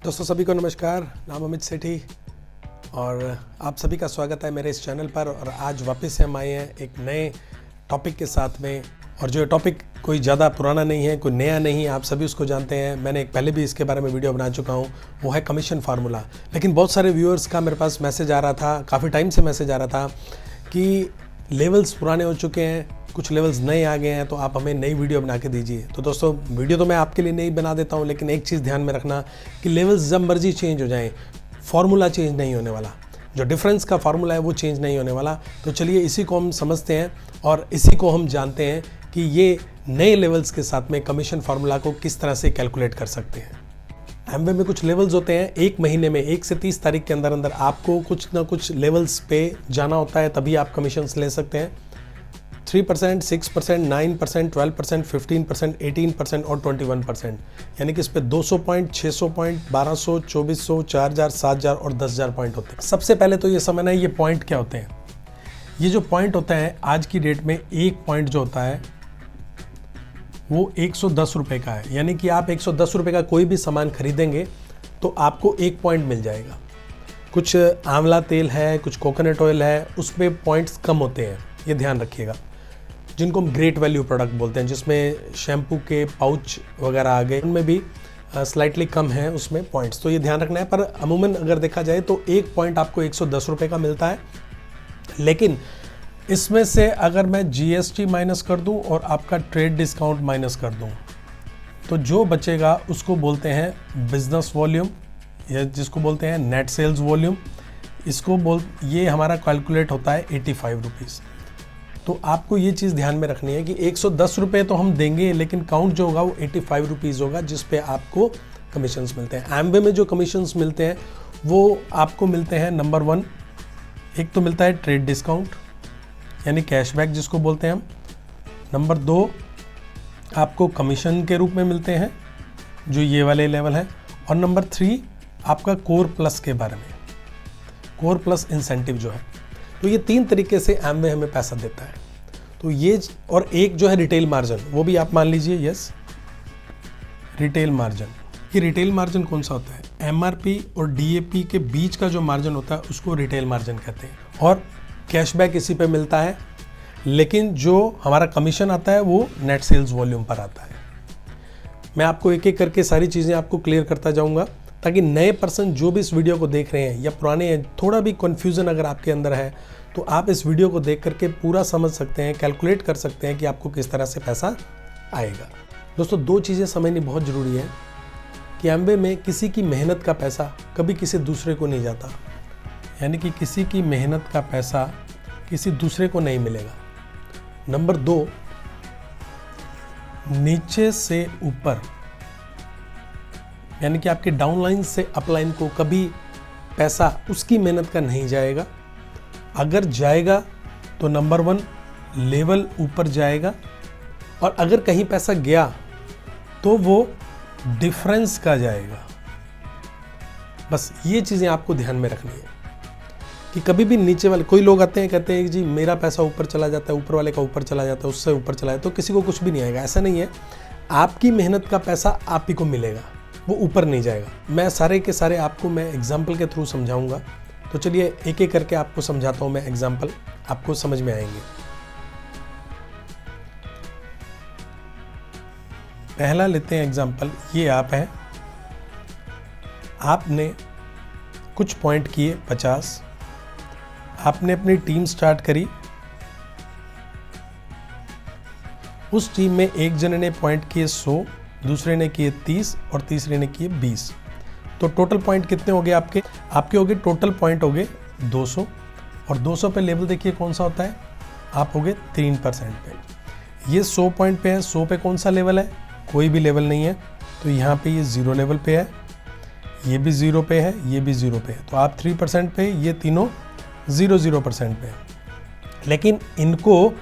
दोस्तों सभी को नमस्कार। नाम अमित सेठी और आप सभी का स्वागत है मेरे इस चैनल पर। और आज वापस से हम आए हैं एक नए टॉपिक के साथ में। और जो टॉपिक कोई ज़्यादा पुराना नहीं है, कोई नया नहीं है, आप सभी उसको जानते हैं। मैंने एक पहले भी इसके बारे में वीडियो बना चुका हूँ, वो है कमीशन फार्मूला। लेकिन बहुत सारे व्यूअर्स का मेरे पास मैसेज आ रहा था, काफ़ी टाइम से मैसेज आ रहा था कि लेवल्स पुराने हो चुके हैं, कुछ लेवल्स नए आ गए हैं, तो आप हमें नई वीडियो बना के दीजिए। तो दोस्तों वीडियो तो मैं आपके लिए नई बना देता हूं, लेकिन एक चीज़ ध्यान में रखना कि लेवल्स जब मर्जी चेंज हो जाएं, फार्मूला चेंज नहीं होने वाला। जो डिफरेंस का फार्मूला है वो चेंज नहीं होने वाला। तो चलिए इसी को हम समझते हैं और इसी को हम जानते हैं कि ये नए लेवल्स के साथ में कमीशन फार्मूला को किस तरह से कैलकुलेट कर सकते हैं। एमवे में कुछ लेवल्स होते हैं। एक महीने में 1 से 30 तारीख के अंदर अंदर आपको कुछ ना कुछ लेवल्स पे जाना होता है, तभी आप कमीशंस ले सकते हैं। 3%, 6%, 9%, 12%, 15%, 18% और 21%, यानी कि इस पे 200 पॉइंट, 600 पॉइंट, 1200, 2400, 4000, 7000 और 10,000 पॉइंट होते हैं। सबसे पहले तो ये समझना है ये पॉइंट क्या होते हैं। ये जो पॉइंट होता है आज की डेट में, एक पॉइंट जो होता है वो 110 रुपये का है। यानी कि आप 110 रुपये का कोई भी सामान खरीदेंगे तो आपको एक पॉइंट मिल जाएगा। कुछ आंवला तेल है, कुछ कोकोनट ऑयल है, उस पर पॉइंट्स कम होते हैं, ये ध्यान रखिएगा। जिनको हम ग्रेट वैल्यू प्रोडक्ट बोलते हैं, जिसमें शैम्पू के पाउच वगैरह आ गए, उनमें भी स्लाइटली कम है उसमें पॉइंट्स, तो ये ध्यान रखना है। पर अमूमन अगर देखा जाए तो एक पॉइंट आपको 110 रुपये का मिलता है। लेकिन इसमें से अगर मैं जीएसटी माइनस कर दूं और आपका ट्रेड डिस्काउंट माइनस कर दूं, तो जो बचेगा उसको बोलते हैं बिजनेस वॉल्यूम, या जिसको बोलते हैं नेट सेल्स वॉल्यूम। ये हमारा कैलकुलेट होता है 85 रुपीज़। तो आपको ये चीज़ ध्यान में रखनी है कि 110 रुपये तो हम देंगे, लेकिन काउंट जो होगा वो 85 रुपीज़ होगा, जिस पे आपको कमीशंस मिलते हैं। एमवे में जो कमीशंस मिलते हैं वो आपको मिलते हैं, नंबर 1 एक तो मिलता है ट्रेड डिस्काउंट, यानी कैशबैक जिसको बोलते हैं हम। नंबर 2 आपको कमीशन के रूप में मिलते हैं, जो ये वाले लेवल है। और नंबर 3 आपका कोर प्लस के बारे में, कोर प्लस इंसेंटिव जो है। तो ये 3 तरीके से एमवे हमें पैसा देता है। तो ये, और एक जो है रिटेल मार्जिन, वो भी आप मान लीजिए, यस, रिटेल मार्जिन। ये रिटेल मार्जिन कौन सा होता है? एमआरपी और डीएपी के बीच का जो मार्जिन होता है उसको रिटेल मार्जिन कहते हैं। और कैशबैक इसी पे मिलता है, लेकिन जो हमारा कमीशन आता है वो नेट सेल्स वॉल्यूम पर आता है। मैं आपको एक एक करके सारी चीज़ें आपको क्लियर करता जाऊंगा, ताकि नए पर्सन जो भी इस वीडियो को देख रहे हैं या पुराने हैं, थोड़ा भी कन्फ्यूज़न अगर आपके अंदर है तो आप इस वीडियो को देख करके पूरा समझ सकते हैं, कैलकुलेट कर सकते हैं कि आपको किस तरह से पैसा आएगा। दोस्तों 2 चीज़ें समझनी बहुत ज़रूरी है कि एमवे में किसी की मेहनत का पैसा कभी किसी दूसरे को नहीं जाता। यानी कि किसी की मेहनत का पैसा किसी दूसरे को नहीं मिलेगा। नंबर 2, नीचे से ऊपर, यानी कि आपके डाउनलाइन से अपलाइन को कभी पैसा उसकी मेहनत का नहीं जाएगा। अगर जाएगा तो नंबर 1 लेवल ऊपर जाएगा, और अगर कहीं पैसा गया तो वो डिफरेंस का जाएगा। बस ये चीज़ें आपको ध्यान में रखनी है कि कभी भी नीचे वाले, कोई लोग आते हैं कहते हैं कि जी मेरा पैसा ऊपर चला जाता है, ऊपर वाले का ऊपर चला जाता है, उससे ऊपर चला जाता है, तो किसी को कुछ भी नहीं आएगा। ऐसा नहीं है, आपकी मेहनत का पैसा आप ही को मिलेगा, वो ऊपर नहीं जाएगा। मैं सारे के सारे आपको मैं एग्जाम्पल के थ्रू समझाऊंगा। तो चलिए एक एक करके आपको समझाता हूँ मैं, एग्जाम्पल आपको समझ में आएंगे। पहला लेते हैं एग्जाम्पल। ये आप हैं, आपने कुछ पॉइंट किए 50, आपने अपनी टीम स्टार्ट करी। उस टीम में एक जने ने पॉइंट किए 100, दूसरे ने किए 30 और तीसरे ने किए 20। तो टोटल पॉइंट कितने हो गए आपके हो गए टोटल पॉइंट हो गए 200। और 200 पे लेवल देखिए कौन सा होता है, आप हो गए 3% पे। ये 100 पॉइंट पे है, 100 पे कौन सा लेवल है? कोई भी लेवल नहीं है। तो यहाँ पे ये 0 लेवल पे है, ये भी 0 पे है, ये भी 0 पे है। तो आप 3% पे, ये तीनों 0% पे है। लेकिन इनको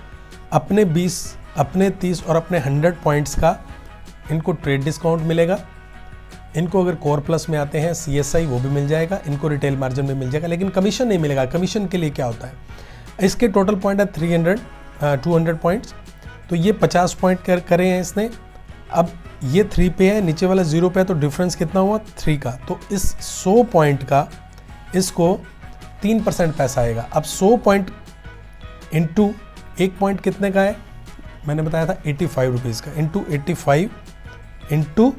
अपने 20, अपने 30 और अपने 100 पॉइंट्स का इनको ट्रेड डिस्काउंट मिलेगा। इनको अगर कोर प्लस में आते हैं CSI, वो भी मिल जाएगा। इनको रिटेल मार्जिन में मिल जाएगा, लेकिन कमीशन नहीं मिलेगा। कमीशन के लिए क्या होता है, इसके टोटल पॉइंट है 200 पॉइंट्स। तो ये 50 पॉइंट करे हैं इसने। अब ये 3 पे है, नीचे वाला 0 पे है, तो डिफरेंस कितना हुआ 3 का। तो इस 100 पॉइंट का इसको 3% पैसा आएगा। अब 100 पॉइंट इंटू 1 पॉइंट कितने का है, मैंने बताया था 85 रुपीज़ का, इंटू 85 इंटू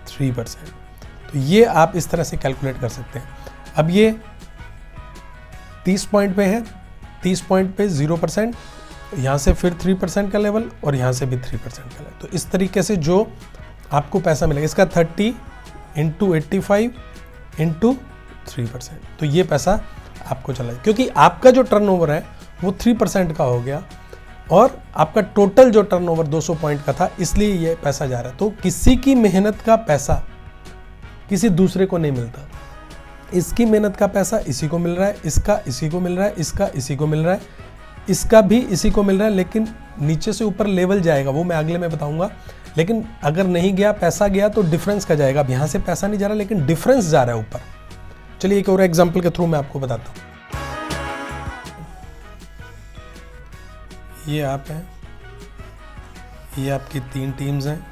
3%। तो ये आप इस तरह से कैलकुलेट कर सकते हैं। अब ये 30 पॉइंट पे है, 30 पॉइंट पे 0%, यहाँ से फिर 3% का लेवल और यहाँ से भी 3% का लेवल। तो इस तरीके से जो आपको पैसा मिलेगा, इसका 30 इंटू 85 इंटू 3%, तो ये पैसा आपको चला, क्योंकि आपका जो टर्नओवर है वो 3% का हो गया और आपका टोटल जो टर्नओवर 200 पॉइंट का था, इसलिए ये पैसा जा रहा है। तो किसी की मेहनत का पैसा किसी दूसरे को नहीं मिलता। इसकी मेहनत का पैसा इसी को मिल रहा है, इसका इसी को मिल रहा है, इसका इसी को मिल रहा है, इसका भी इसी को मिल रहा है, लेकिन नीचे से ऊपर लेवल जाएगा, वो मैं अगले में बताऊंगा। लेकिन अगर नहीं गया, पैसा गया तो डिफरेंस का जाएगा। अब यहाँ से पैसा नहीं जा रहा, लेकिन डिफरेंस जा रहा है ऊपर। चलिए एक और एग्जांपल के थ्रू मैं आपको बताता हूँ। ये आप हैं, ये आपकी 3 टीम्स हैं,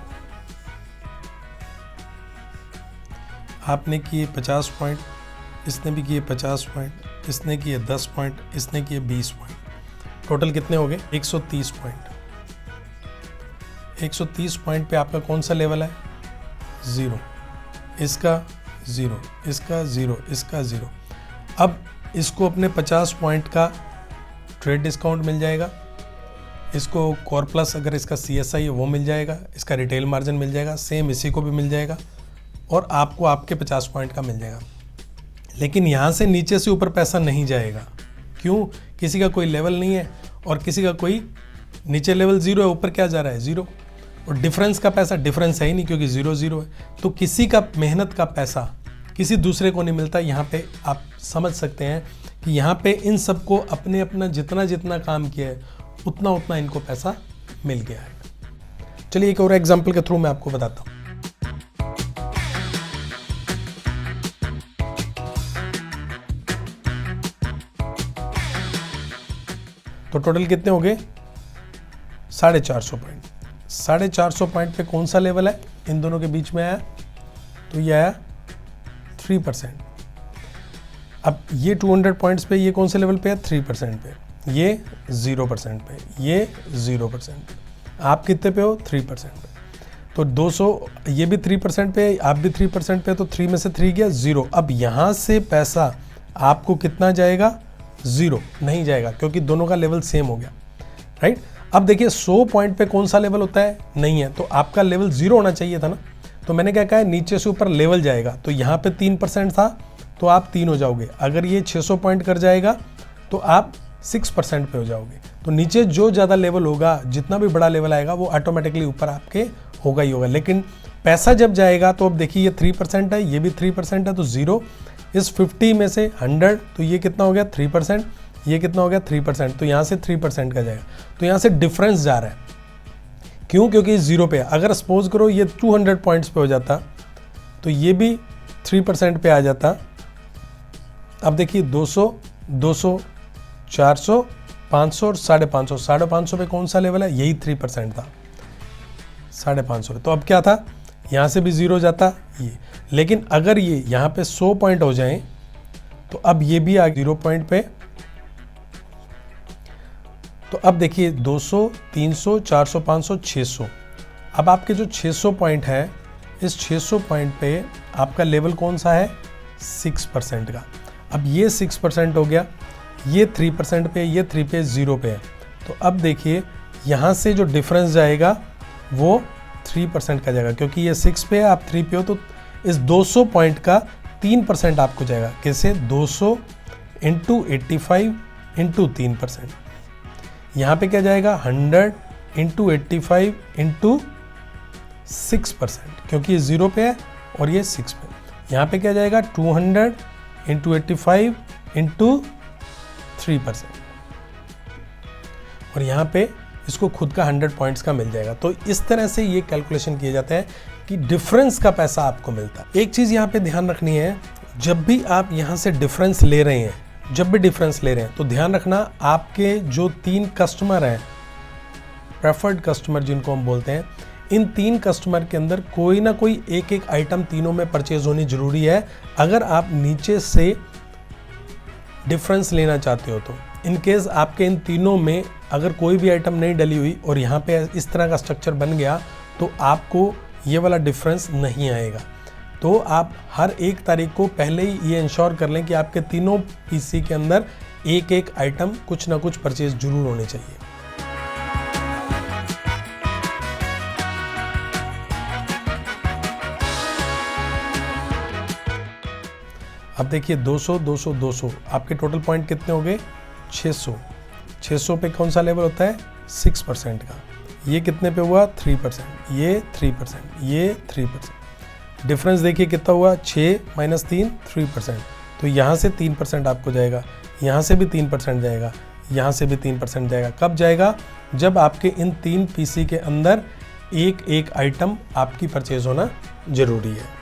आपने किए 50 पॉइंट, इसने भी किए 50 पॉइंट, इसने किए 10 पॉइंट, इसने किए 20 पॉइंट। टोटल कितने हो गए 130 पॉइंट। 130 पॉइंट पे आपका कौन सा लेवल है 0, इसका 0, इसका 0, इसका 0। अब इसको अपने 50 पॉइंट का ट्रेड डिस्काउंट मिल जाएगा, इसको कोर प्लस अगर इसका CSI है वो मिल जाएगा, इसका रिटेल मार्जिन मिल जाएगा, सेम इसी को भी मिल जाएगा और आपको आपके 50 पॉइंट का मिल जाएगा। लेकिन यहाँ से नीचे से ऊपर पैसा नहीं जाएगा। क्यों? किसी का कोई लेवल नहीं है और किसी का कोई नीचे लेवल 0 है, ऊपर क्या जा रहा है 0। और डिफरेंस का पैसा डिफरेंस है ही नहीं, क्योंकि 0 0 है। तो किसी का मेहनत का पैसा किसी दूसरे को नहीं मिलता। यहाँ पे आप समझ सकते हैं कि यहाँ पे इन सबको अपने अपना जितना जितना काम किया है उतना उतना इनको पैसा मिल गया है। चलिए एक और एग्जाम्पल के थ्रू मैं आपको बताता हूँ। तो टोटल कितने हो गए 450 पॉइंट। 450 पॉइंट पे कौन सा लेवल है इन दोनों के बीच में आया, तो ये आया 3%। अब ये 200 पॉइंट्स पे ये कौन से लेवल पे है 3% पे, ये 0% पे, ये 0%। आप कितने पे हो 3% पे। तो 200 ये भी 3% पे, आप भी 3% पे, तो 3 में से 3 गया 0। अब यहाँ से पैसा आपको कितना जाएगा 0 नहीं जाएगा, क्योंकि दोनों का लेवल सेम हो गया, राइट। अब देखिए 100 पॉइंट पे कौन सा लेवल होता है, नहीं है, तो आपका लेवल 0 होना चाहिए था ना। तो मैंने क्या कहा है नीचे से ऊपर लेवल जाएगा, तो यहाँ पे 3% था तो आप 3 हो जाओगे। अगर ये 600 पॉइंट कर जाएगा तो आप 6% पे हो जाओगे। तो नीचे जो ज़्यादा लेवल होगा, जितना भी बड़ा लेवल आएगा, वो ऑटोमेटिकली ऊपर आपके होगा ही होगा। लेकिन पैसा जब जाएगा तो अब देखिए ये 3% है, ये भी 3% है, तो 0 इस 50 में से 100, तो ये कितना हो गया 3%, ये कितना हो गया 3%, तो यहाँ से 3% का जाएगा। तो यहाँ से डिफरेंस जा रहा है, क्यों? क्योंकि 0 पे है। अगर सपोज करो ये 200 पॉइंट्स पे हो जाता तो ये भी 3% पे आ जाता। अब देखिए 200, 200, 400, 500 और 550। 550 पे कौन सा लेवल है, यही 3% था 550 पे। तो अब क्या था, यहाँ से भी 0 जाता ये। लेकिन अगर ये यहाँ पे 100 पॉइंट हो जाएं तो अब ये भी आ 0 पॉइंट पे। तो अब देखिए 200, 300, 400, 500, 600। अब आपके जो 600 पॉइंट है, इस 600 पॉइंट पे आपका लेवल कौन सा है 6% का। अब ये 6% हो गया, ये 3% पे, ये 3 पे, 0 पे है। तो अब देखिए यहाँ से जो डिफरेंस जाएगा वो 3% का जाएगा, क्योंकि ये 6 पे है, आप 3 पे हो, तो इस 200 पॉइंट का 3% आपको जाएगा। कैसे? 200 इंटू 85 इंटू 3%। यहाँ पे क्या जाएगा 100 इंटू 85 इंटू 6%, क्योंकि ये 0 पे है और ये 6 पे। यहाँ पे क्या जाएगा 200 इंटू 85 इंटू 3%, और यहाँ पे इसको खुद का 100 पॉइंट्स का मिल जाएगा। तो इस तरह से ये कैलकुलेशन किया जाता है कि डिफरेंस का पैसा आपको मिलता है। एक चीज़ यहाँ पे ध्यान रखनी है, जब भी आप यहाँ से डिफरेंस ले रहे हैं, जब भी डिफरेंस ले रहे हैं, तो ध्यान रखना आपके जो 3 कस्टमर हैं, प्रेफर्ड कस्टमर जिनको हम बोलते हैं, इन 3 कस्टमर के अंदर कोई ना कोई एक एक आइटम तीनों में परचेज होनी जरूरी है अगर आप नीचे से डिफरेंस लेना चाहते हो। तो इन केस आपके इन तीनों में अगर कोई भी आइटम नहीं डली हुई और यहाँ पे इस तरह का स्ट्रक्चर बन गया तो आपको ये वाला डिफरेंस नहीं आएगा। तो आप हर एक तारीख को पहले ही ये इंश्योर कर लें कि आपके तीनों पीसी के अंदर एक एक आइटम कुछ ना कुछ परचेज जरूर होने चाहिए। अब देखिए 200 200 200 आपके टोटल पॉइंट कितने हो गए 600। 600 पे कौन सा लेवल होता है 6% का। ये कितने पे हुआ 3%, ये 3%, ये 3%। डिफरेंस देखिए कितना हुआ 6 - 3 3%। तो यहाँ से 3% आपको जाएगा, यहाँ से भी 3% जाएगा, यहाँ से भी 3% जाएगा। कब जाएगा जब आपके इन 3 पीसी के अंदर एक एक आइटम आपकी परचेज होना जरूरी है।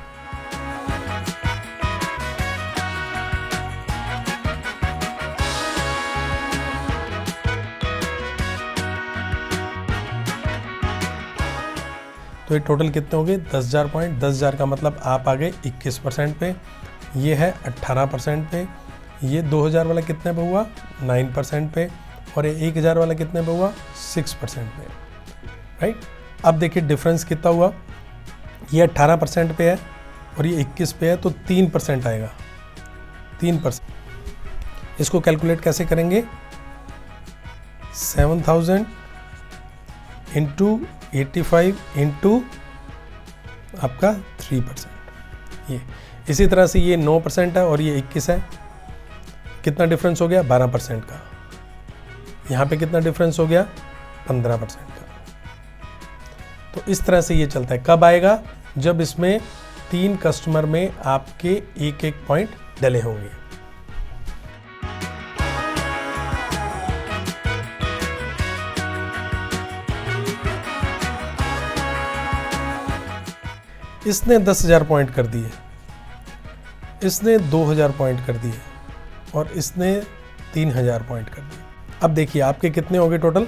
तो ये टोटल कितने हो गए 10,000 पॉइंट। 10,000 का मतलब आप आ गए 21% पे, ये है 18% पे, ये 2,000 वाला कितने पे हुआ 9% पे, और ये 1,000 वाला कितने पे हुआ 6% पे, राइट। अब देखिए डिफरेंस कितना हुआ, ये 18% पे है और ये 21 पे है, तो 3% आएगा 3%। इसको कैलकुलेट कैसे करेंगे 7,000 इंटू 85 इंटू आपका 3%। ये इसी तरह से ये 9% है और ये 21 है। कितना डिफरेंस हो गया 12% का। यहाँ पे कितना डिफरेंस हो गया 15% का। तो इस तरह से ये चलता है। कब आएगा जब इसमें 3 कस्टमर में आपके एक एक पॉइंट डले होंगे। इसने 10,000 पॉइंट कर दिए, इसने 2,000 पॉइंट कर दिए और इसने 3,000 पॉइंट कर दिए। अब देखिए आपके कितने हो गए टोटल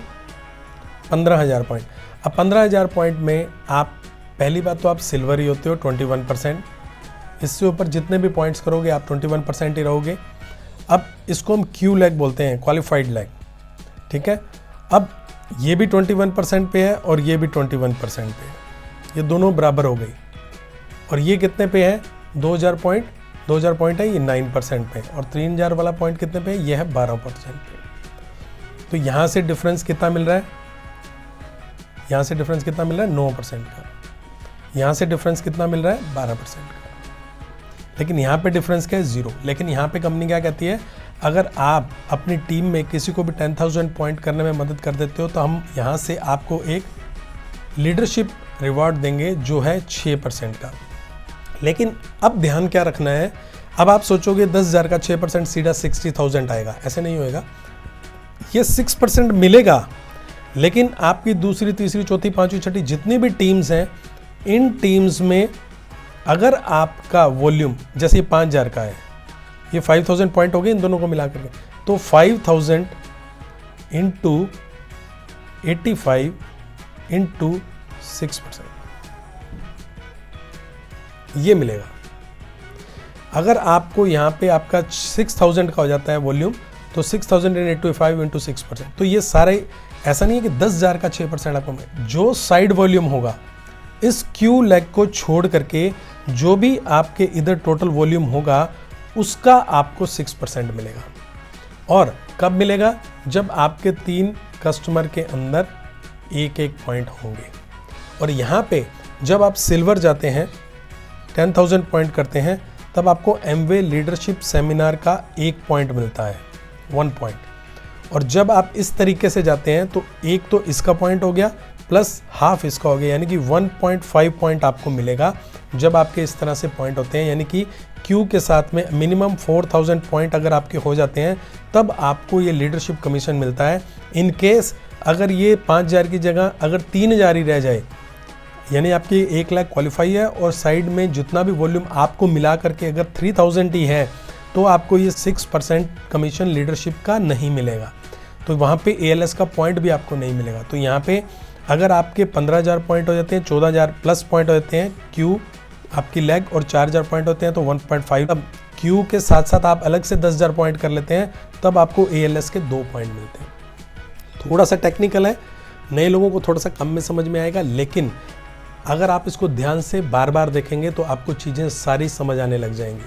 15,000 पॉइंट। अब 15,000 पॉइंट में आप पहली बात तो आप सिल्वर ही होते हो 21%। इससे ऊपर जितने भी पॉइंट्स करोगे आप 21% ही रहोगे। अब इसको हम क्यू लैग बोलते हैं, क्वालिफाइड लैग, ठीक है। अब ये भी 21% पे है और ये भी 21% पे है, ये दोनों बराबर हो गई। और ये कितने पे है 2,000 पॉइंट है, ये 9% पे, और 3,000 वाला पॉइंट कितने पे है, ये है 12% पे। तो यहाँ से डिफरेंस कितना मिल रहा है, यहाँ से डिफरेंस कितना मिल रहा है 9% का, यहाँ से डिफरेंस कितना मिल रहा है 12% का। लेकिन यहाँ पे डिफरेंस क्या है 0। लेकिन यहाँ पे कंपनी क्या कहती है, अगर आप अपनी टीम में किसी को भी 10,000 पॉइंट करने में मदद कर देते हो तो हम यहाँ से आपको एक लीडरशिप रिवॉर्ड देंगे जो है 6% का। लेकिन अब ध्यान क्या रखना है, अब आप सोचोगे 10,000 का 6% सीधा 60,000 आएगा, ऐसे नहीं होएगा। ये 6% मिलेगा, लेकिन आपकी दूसरी तीसरी चौथी पांचवी छठी जितनी भी टीम्स हैं, इन टीम्स में अगर आपका वॉल्यूम जैसे 5,000 का है, ये 5,000 पॉइंट हो गए इन दोनों को मिला करके, तो 5,000 इंटू 85 इंटू 6% ये मिलेगा। अगर आपको यहाँ पे आपका 6,000 का हो जाता है वॉल्यूम, तो 6,000 × 85 इंटू 6%। तो ये सारे ऐसा नहीं है कि 10,000 का 6% आपको मिले। जो साइड वॉल्यूम होगा इस क्यू लेग को छोड़ करके जो भी आपके इधर टोटल वॉल्यूम होगा उसका आपको 6% मिलेगा। और कब मिलेगा, जब आपके 3 कस्टमर के अंदर एक एक पॉइंट होंगे। और यहाँ पे जब आप सिल्वर जाते हैं 10,000 पॉइंट करते हैं, तब आपको एमवे लीडरशिप सेमिनार का 1 पॉइंट मिलता है, 1 पॉइंट। और जब आप इस तरीके से जाते हैं तो एक तो इसका पॉइंट हो गया प्लस हाफ इसका हो गया, यानी कि 1.5 पॉइंट आपको मिलेगा जब आपके इस तरह से पॉइंट होते हैं। यानी कि क्यू के साथ में मिनिमम 4,000 पॉइंट अगर आपके हो जाते हैं तब आपको ये लीडरशिप कमीशन मिलता है। इन केस अगर ये 5,000 की जगह अगर 3,000 ही रह जाए, यानी आपकी 1 लाख क्वालिफाई है और साइड में जितना भी वॉल्यूम आपको मिला करके अगर 3,000 ही है, तो आपको ये 6% कमीशन लीडरशिप का नहीं मिलेगा। तो वहाँ पे ALS का पॉइंट भी आपको नहीं मिलेगा। तो यहाँ पे अगर आपके 15,000 पॉइंट हो जाते हैं, 14,000 प्लस पॉइंट हो जाते हैं क्यू आपकी लेग, और 4,000 पॉइंट होते हैं तो 1.5। अब क्यू के साथ साथ आप अलग से 10,000 पॉइंट कर लेते हैं, तब आपको ALS के 2 पॉइंट मिलते हैं। थोड़ा सा टेक्निकल है, नए लोगों को थोड़ा सा कम में समझ में आएगा, लेकिन अगर आप इसको ध्यान से बार बार देखेंगे तो आपको चीज़ें सारी समझ आने लग जाएंगी।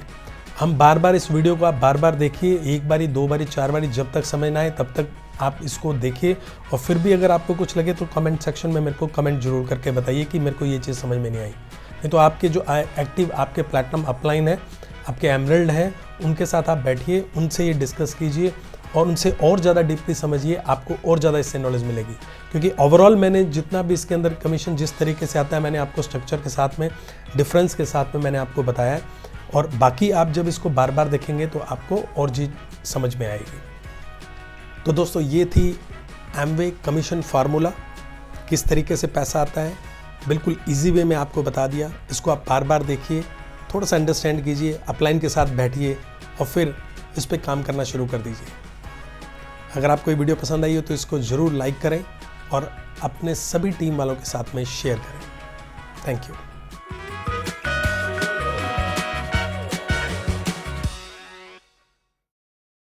हम बार बार इस वीडियो को आप बार बार देखिए, 1 बारी 2 बारी 4 बारी, जब तक समझ ना आए तब तक आप इसको देखिए। और फिर भी अगर आपको कुछ लगे तो कमेंट सेक्शन में मेरे को कमेंट जरूर करके बताइए कि मेरे को ये चीज़ समझ में नहीं आई। नहीं तो आपके जो एक्टिव आपके प्लैटिनम अपलाइन है, आपके एमरल्ड हैं, उनके साथ आप बैठिए, उनसे ये डिस्कस कीजिए और उनसे और ज़्यादा डीपली समझिए, आपको और ज़्यादा इससे नॉलेज मिलेगी। क्योंकि ओवरऑल मैंने जितना भी इसके अंदर कमीशन जिस तरीके से आता है, मैंने आपको स्ट्रक्चर के साथ में, डिफरेंस के साथ में मैंने आपको बताया है, और बाकी आप जब इसको बार बार देखेंगे तो आपको और चीज़ समझ में आएगी। तो दोस्तों, ये थी एमवे कमीशन फार्मूला, किस तरीके से पैसा आता है, बिल्कुल ईजी वे में आपको बता दिया। इसको आप बार बार देखिए, थोड़ा सा अंडरस्टैंड कीजिए, अपलाइन के साथ बैठिए और फिर इस पर काम करना शुरू कर दीजिए। अगर आपको ये वीडियो पसंद आई हो तो इसको ज़रूर लाइक करें और अपने सभी टीम वालों के साथ में शेयर करें। Thank you.